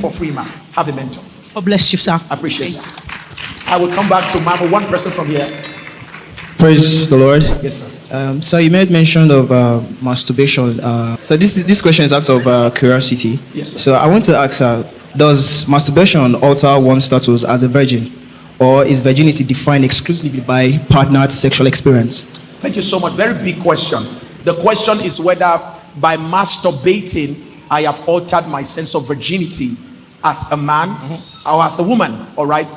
for free, man. Have a mentor. God bless you, sir. I appreciate that. I will come back to Mama. One person from here. Praise the Lord. Yes, sir. So you made mention of masturbation. So this question is out of curiosity. Yes, sir. So I want to ask, does masturbation alter one's status as a virgin, or is virginity defined exclusively by partnered sexual experience? Thank you so much. Very big question. The question is whether by masturbating I have altered my sense of virginity as a man or as a woman. All right.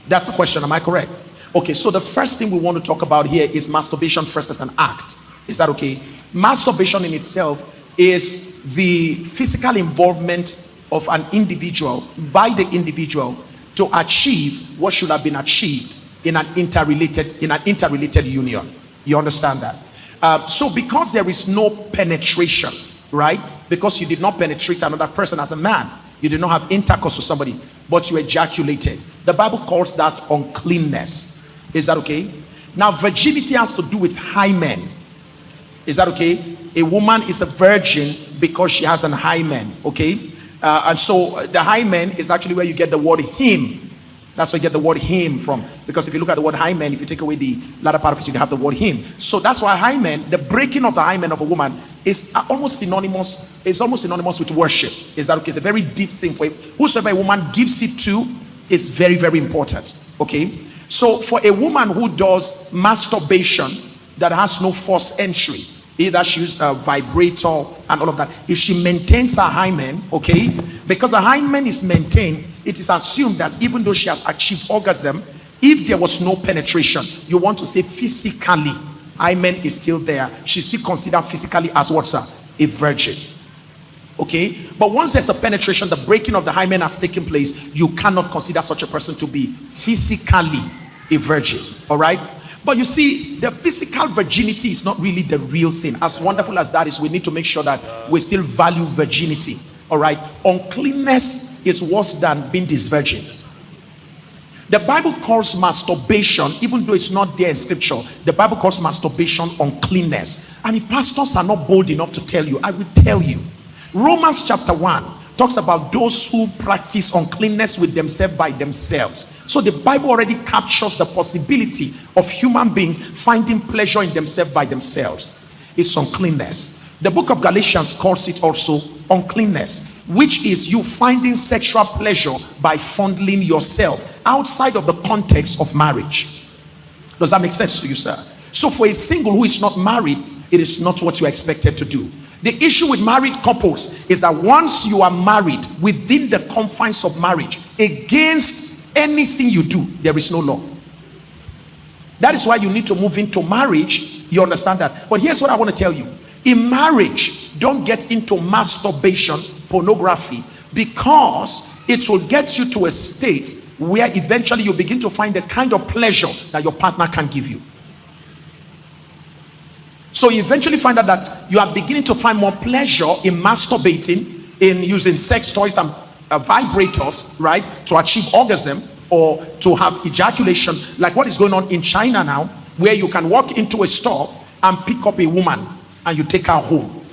That's the question. Am I correct? Okay, so the first thing we want to talk about here is masturbation first as an act. Is that okay? Masturbation in itself is the physical involvement of an individual by the individual to achieve what should have been achieved in an interrelated union. You understand that? So because there is no penetration, right? Because you did not penetrate another person as a man, you did not have intercourse with somebody, but you ejaculated. The Bible calls that uncleanness. Is that okay? Now, virginity has to do with hymen. Is that okay? A woman is a virgin because she has an hymen. Okay? And so the hymen is actually where you get the word him. That's where you get the word him from. Because if you look at the word hymen, if you take away the latter part of it, you have the word him. So that's why hymen, the breaking of the hymen of a woman is almost synonymous. It's almost synonymous with worship. Is that okay? It's a very deep thing for whosoever a woman gives it to is very, very important. Okay? So for a woman who does masturbation that has no forced entry, either she uses a vibrator and all of that, if she maintains her hymen, okay, because the hymen is maintained, it is assumed that even though she has achieved orgasm, if there was no penetration, you want to say physically, hymen is still there. She's still considered physically as what, sir? A virgin. Okay, but once there's a penetration, the breaking of the hymen has taken place, you cannot consider such a person to be physically a virgin. All right, but you see, the physical virginity is not really the real thing. As wonderful as that is, we need to make sure that we still value virginity. All right, uncleanness is worse than being this virgin. The Bible calls masturbation, even though it's not there in scripture, the Bible calls masturbation uncleanness. And if pastors are not bold enough to tell you, I will tell you. Romans chapter 1 talks about those who practice uncleanness with themselves by themselves. So the Bible already captures the possibility of human beings finding pleasure in themselves by themselves. It's uncleanness. The book of Galatians calls it also uncleanness, which is you finding sexual pleasure by fondling yourself outside of the context of marriage. Does that make sense to you, sir? So for a single who is not married, it is not what you are expected to do. The issue with married couples is that once you are married, within the confines of marriage, against anything you do, there is no law. That is why you need to move into marriage. You understand that? But here's what I want to tell you. In marriage, don't get into masturbation, pornography, because it will get you to a state where eventually you begin to find the kind of pleasure that your partner can give you. So you eventually find out that you are beginning to find more pleasure in masturbating, in using sex toys and vibrators, right, to achieve orgasm or to have ejaculation, like what is going on in China now, where you can walk into a store and pick up a woman and you take her home.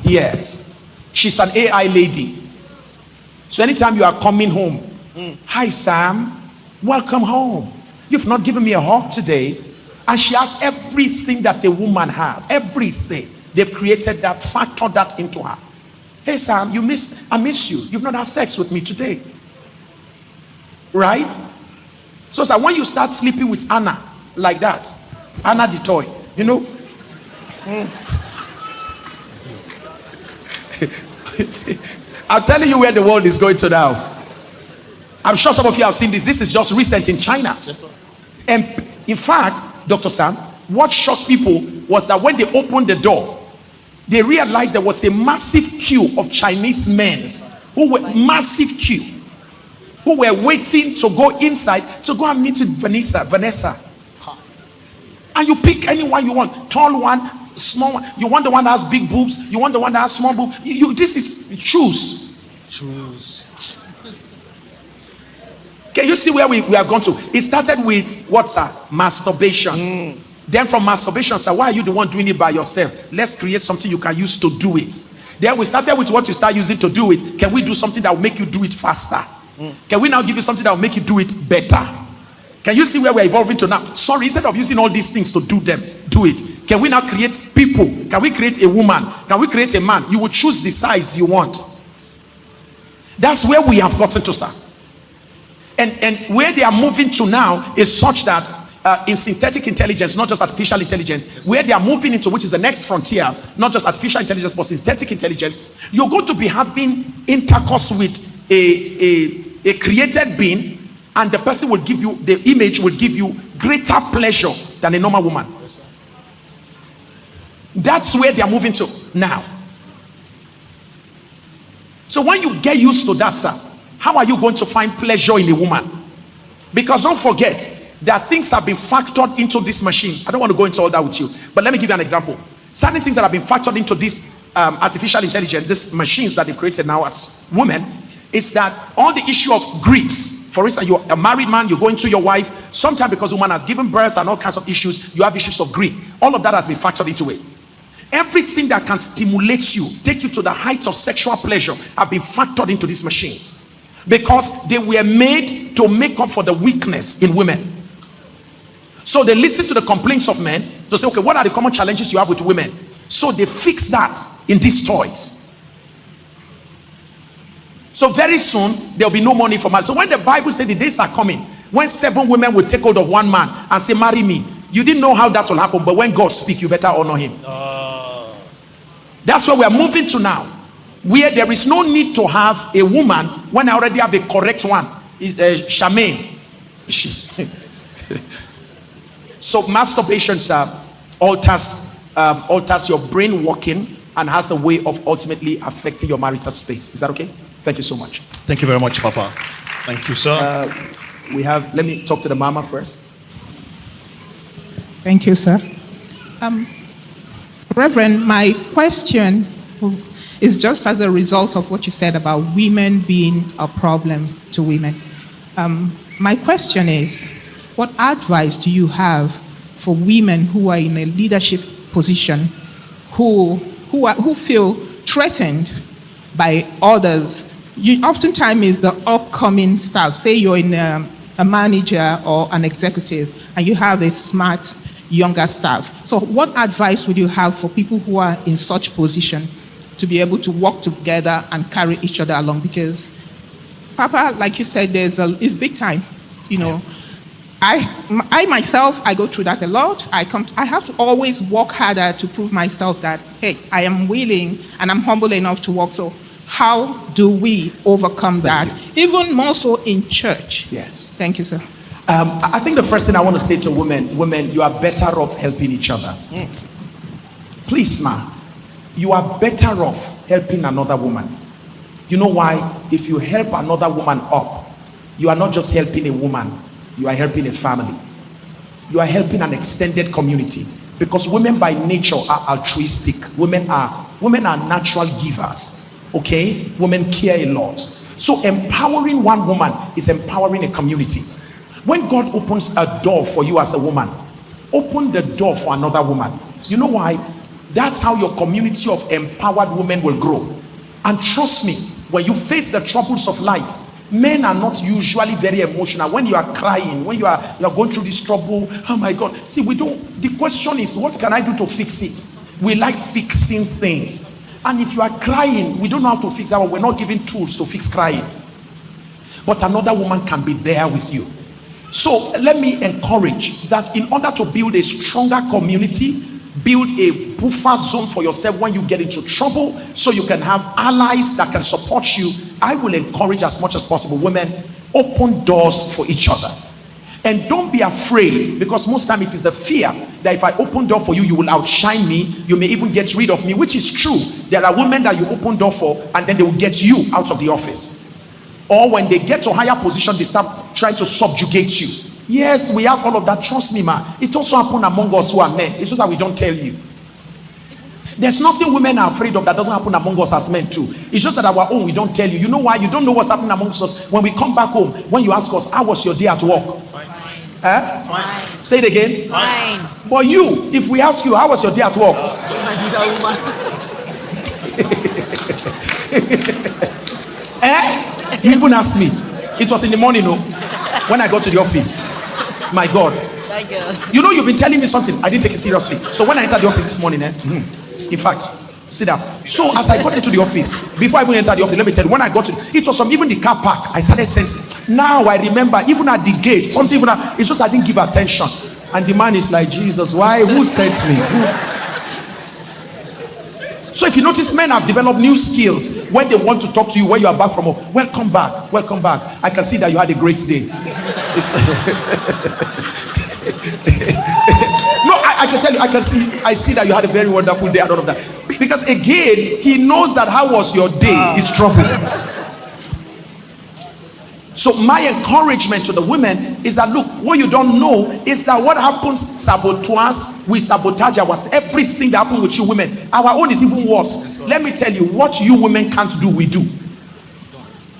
Yes, she's an AI lady. So anytime you are coming home, hi Sam, welcome home. You've not given me a hug today. And she has everything that a woman has. Everything. They've created that, factored that into her. Hey Sam, I miss you. You've not had sex with me today. Right? So sir, when you start sleeping with Anna like that, Anna the toy, you know. I'm telling you where the world is going to now. I'm sure some of you have seen this. This is just recent in China. Yes, sir. And in fact, Dr. Sam, what shocked people was that when they opened the door, they realized there was a massive queue of Chinese men who were waiting to go inside to go and meet with Vanessa. And you pick anyone you want, tall one, small one. You want the one that has big boobs, you want the one that has small boobs. This is choose. Can you see where we have gone to? It started with what's that? Masturbation. Then from masturbation, sir, why are you the one doing it by yourself? Let's create something you can use to do it. Then we started with what you start using to do it. Can we do something that will make you do it faster? Can we now give you something that will make you do it better? Can you see where we're evolving to now? Sorry, instead of using all these things to do them, do it. Can we now create people? Can we create a woman? Can we create a man? You will choose the size you want. That's where we have gotten to, sir. And where they are moving to now is such that in synthetic intelligence, not just artificial intelligence, where they are moving into, which is the next frontier, not just artificial intelligence, but synthetic intelligence, you're going to be having intercourse with a created being, and the person will give you, the image will give you greater pleasure than a normal woman. Yes, that's where they are moving to now. So when you get used to that, sir, how are you going to find pleasure in a woman? Because don't forget that things have been factored into this machine. I don't want to go into all that with you, but let me give you an example. Certain things that have been factored into this artificial intelligence, these machines that they've created now as women, is that all the issue of griefs. For instance, you're a married man, you're going to your wife, sometimes because woman has given birth and all kinds of issues, you have issues of grief. All of that has been factored into it. Everything that can stimulate you, take you to the height of sexual pleasure, have been factored into these machines, because they were made to make up for the weakness in women. So they listen to the complaints of men to say, okay, what are the common challenges you have with women? So they fix that in these toys. So very soon there'll be no money for marriage. So when the Bible says the days are coming when 7 women will take hold of one man and say, marry me, you didn't know how that will happen, but when God speaks, you better honor him. That's where we are moving to now, where there is no need to have a woman when I already have a correct one. Charmaine. So masturbation, sir, alters your brain working and has a way of ultimately affecting your marital space. Is that okay? Thank you so much. Thank you very much, Papa. Thank you, sir. Let me talk to the mama first. Thank you, sir. Reverend, my question is just as a result of what you said about women being a problem to women. My question is, what advice do you have for women who are in a leadership position who feel threatened by others? Oftentimes is the upcoming staff. Say you're in a manager or an executive and you have a smart younger staff. So what advice would you have for people who are in such position to be able to work together and carry each other along? Because Papa, like you said, it's big time. You know, I myself, I go through that a lot. I have to always work harder to prove myself that, hey, I am willing and I'm humble enough to work. So how do we overcome that? Even more so in church. Yes. Thank you, sir. I think the first thing I want to say to women, you are better off helping each other. Please, ma, you are better off helping another woman. You know why? If you help another woman up, you are not just helping a woman, you are helping a family. You are helping an extended community, because women by nature are altruistic. Women are natural givers. Okay? Women care a lot. So empowering one woman is empowering a community. When God opens a door for you as a woman, open the door for another woman. You know why? That's how your community of empowered women will grow. And trust me, when you face the troubles of life, men are not usually very emotional. When you are crying, when you are going through this trouble, oh my God. See, the question is, what can I do to fix it? We like fixing things. And if you are crying, we don't know how to fix that. We're not given tools to fix crying. But another woman can be there with you. So let me encourage that in order to build a stronger community, build a buffer zone for yourself when you get into trouble, so you can have allies that can support you. I will encourage as much as possible, women, open doors for each other. And don't be afraid, because most time it is the fear that if I open door for you, you will outshine me. You may even get rid of me, which is true. There are women that you open door for and then they will get you out of the office. Or when they get to higher position, they start trying to subjugate you. Yes, we have all of that. Trust me, man. It also happens among us who are men. It's just that we don't tell you. There's nothing women are afraid of that doesn't happen among us as men too. It's just that our own, we don't tell you. You know why? You don't know what's happening amongst us. When we come back home, when you ask us, how was your day at work? Fine. Fine. Say it again. Fine. But you, if we ask you, how was your day at work? You even asked me. It was in the morning, no? When I got to the office. My God. You know, you've been telling me something. I didn't take it seriously. So when I entered the office this morning, in fact, sit down. So as I got into the office, before I even entered the office, let me tell you, when I got to, it was from even the car park, I started sensing. Now I remember, even at the gate, something even, it's just I didn't give attention. And the man is like, Jesus, why? Who sent me? So if you notice, men have developed new skills when they want to talk to you when you are back from home. Welcome back. Welcome back. I can see that you had a great day. No, I can tell you, I see that you had a very wonderful day and all of that. Because again, he knows that how was your day is trouble. So my encouragement to the women is that, look, what you don't know is that what happens, saboteurs, we sabotage ourselves. Everything that happens with you women, our own is even worse. Let me tell you, what you women can't do, we do.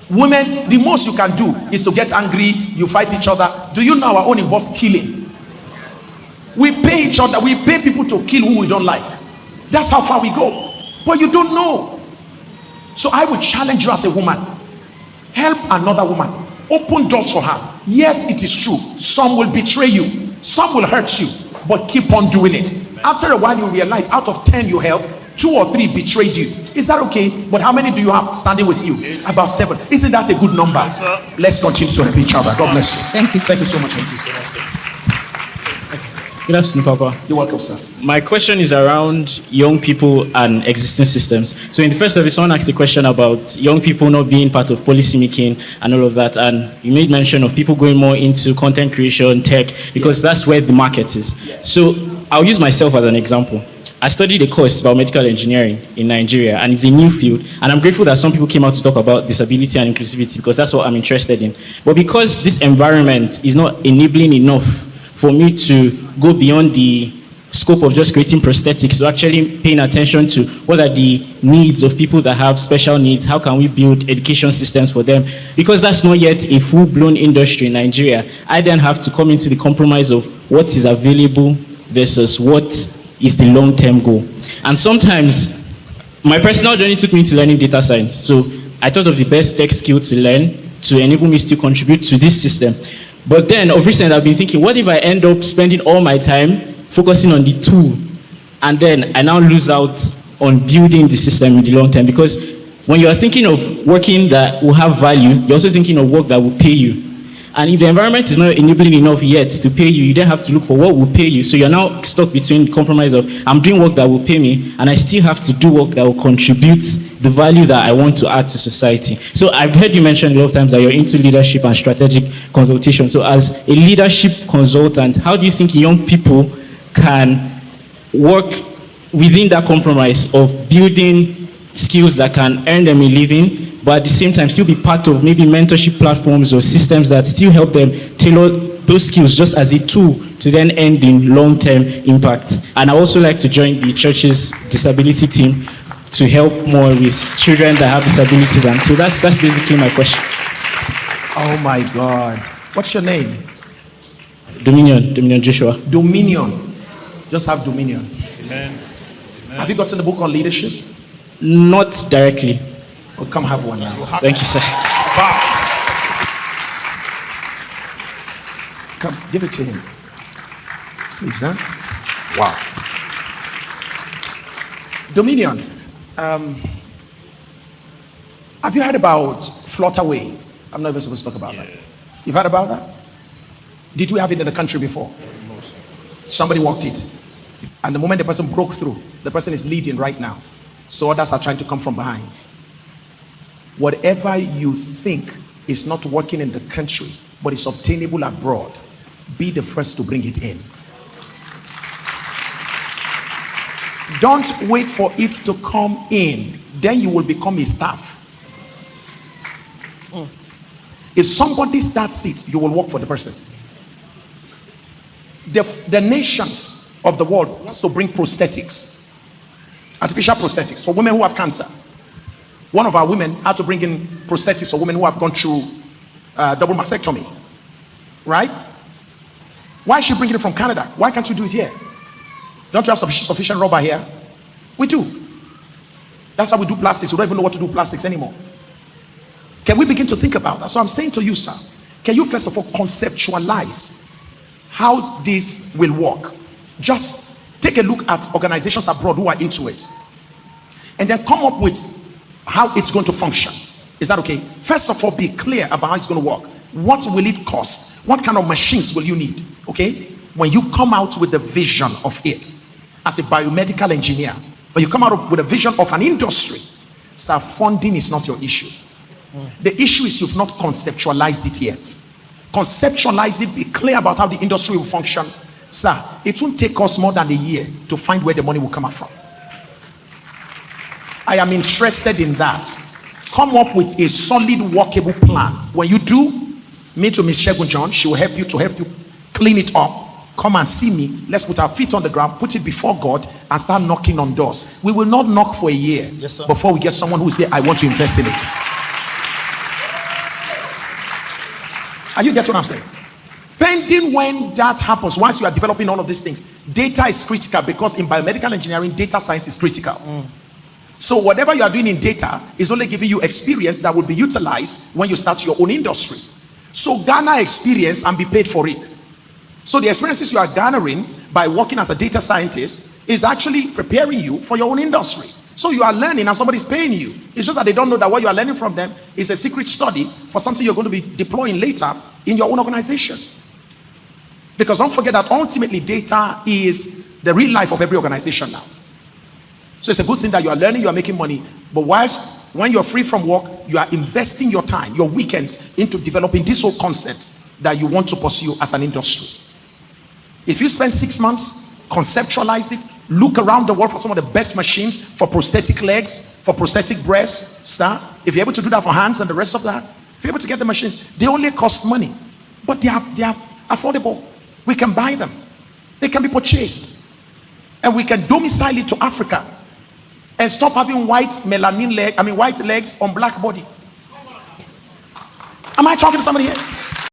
Women, the most you can do is to get angry, you fight each other. Do you know our own involves killing? We pay each other, we pay people to kill who we don't like. That's how far we go. But you don't know. So I would challenge you as a woman. Help another woman. Open doors for her. Yes, it is true. Some will betray you. Some will hurt you. But keep on doing it. After a while, you realize out of 10 you help, 2 or 3 betrayed you. Is that okay? But how many do you have standing with you? About 7. Isn't that a good number? Yes, sir. Let's continue to help each other. God bless you. Thank you. Thank you so much. Thank you so much, sir. Good afternoon, Papa. You're welcome, sir. My question is around young people and existing systems. So in the first service, someone asked a question about young people not being part of policy making and all of that. And you made mention of people going more into content creation, tech, because that's where the market is. So I'll use myself as an example. I studied a course about medical engineering in Nigeria, and it's a new field. And I'm grateful that some people came out to talk about disability and inclusivity because that's what I'm interested in. But because this environment is not enabling enough for me to go beyond the scope of just creating prosthetics, to actually paying attention to what are the needs of people that have special needs, how can we build education systems for them, because that's not yet a full-blown industry in Nigeria. I then have to come into the compromise of what is available versus what is the long-term goal. And sometimes my personal journey took me to learning data science, so I thought of the best tech skill to learn to enable me to contribute to this system. But then, of recent, I've been thinking, what if I end up spending all my time focusing on the tool, and then I now lose out on building the system in the long term? Because when you are thinking of working that will have value, you're also thinking of work that will pay you. And if the environment is not enabling enough yet to pay you, you then have to look for what will pay you. So you're now stuck between the compromise of, I'm doing work that will pay me, and I still have to do work that will contribute the value that I want to add to society. So I've heard you mention a lot of times that you're into leadership and strategic consultation. So as a leadership consultant, how do you think young people can work within that compromise of building skills that can earn them a living, but at the same time still be part of maybe mentorship platforms or systems that still help them tailor those skills just as a tool to then end in long-term impact? And I also like to join the church's disability team to help more with children that have disabilities. And so that's basically my question. Oh my God. What's your name? Dominion Joshua. Dominion. Just have dominion. Amen. Have you gotten the book on leadership? Not directly. Oh, come have one now. Thank you, sir. Come, give it to him. Please, huh? Wow. Dominion. Have you heard about Flutter Wave? I'm not even supposed to talk about that. You've heard about that? Did we have it in the country before? No, sir. Somebody walked it. And the moment the person broke through, the person is leading right now. So others are trying to come from behind. Whatever you think is not working in the country, but is obtainable abroad, be the first to bring it in. Don't wait for it to come in. Then you will become a staff. If somebody starts it, you will work for the person. The nations of the world wants to bring prosthetics, artificial prosthetics for women who have cancer. One of our women had to bring in prosthetics for women who have gone through double mastectomy. Right? Why is she bringing it from Canada? Why can't we do it here? Don't you have sufficient rubber here? We do. That's why we do plastics. We don't even know what to do plastics anymore. Can we begin to think about that? So I'm saying to you, sir, can you first of all conceptualize how this will work? Just take a look at organizations abroad who are into it, and then come up with how it's going to function. Is that okay? First of all, be clear about how it's going to work. What will it cost? What kind of machines will you need? Okay? When you come out with the vision of it as a biomedical engineer, when you come out with a vision of an industry, sir, funding is not your issue. The issue is you've not conceptualized it yet. Conceptualize it, be clear about how the industry will function. Sir, it won't take us more than a year to find where the money will come out from. I am interested in that. Come up with a solid workable plan. When you do, meet with Ms. Shegun John. She will help you clean it up. Come and see me. Let's put our feet on the ground, put it before God, and start knocking on doors. We will not knock for a year before we get someone who will say, I want to invest in it. Are you getting what I'm saying? Pending when that happens, once you are developing all of these things, data is critical, because in biomedical engineering, data science is critical. So whatever you are doing in data is only giving you experience that will be utilized when you start your own industry. So garner experience and be paid for it. So the experiences you are garnering by working as a data scientist is actually preparing you for your own industry. So you are learning and somebody's paying you. It's just that they don't know that what you are learning from them is a secret study for something you're going to be deploying later in your own organization. Because don't forget that ultimately data is the real life of every organization now. So it's a good thing that you are learning, you are making money. But whilst when you're free from work, you are investing your time, your weekends into developing this whole concept that you want to pursue as an industry. If you spend 6 months, conceptualize it, look around the world for some of the best machines for prosthetic legs, for prosthetic breasts, sir. If you're able to do that for hands and the rest of that, if you're able to get the machines, they only cost money, but they are affordable. We can buy them. They can be purchased. And we can domicile it to Africa and stop having white legs on black body. Am I talking to somebody here?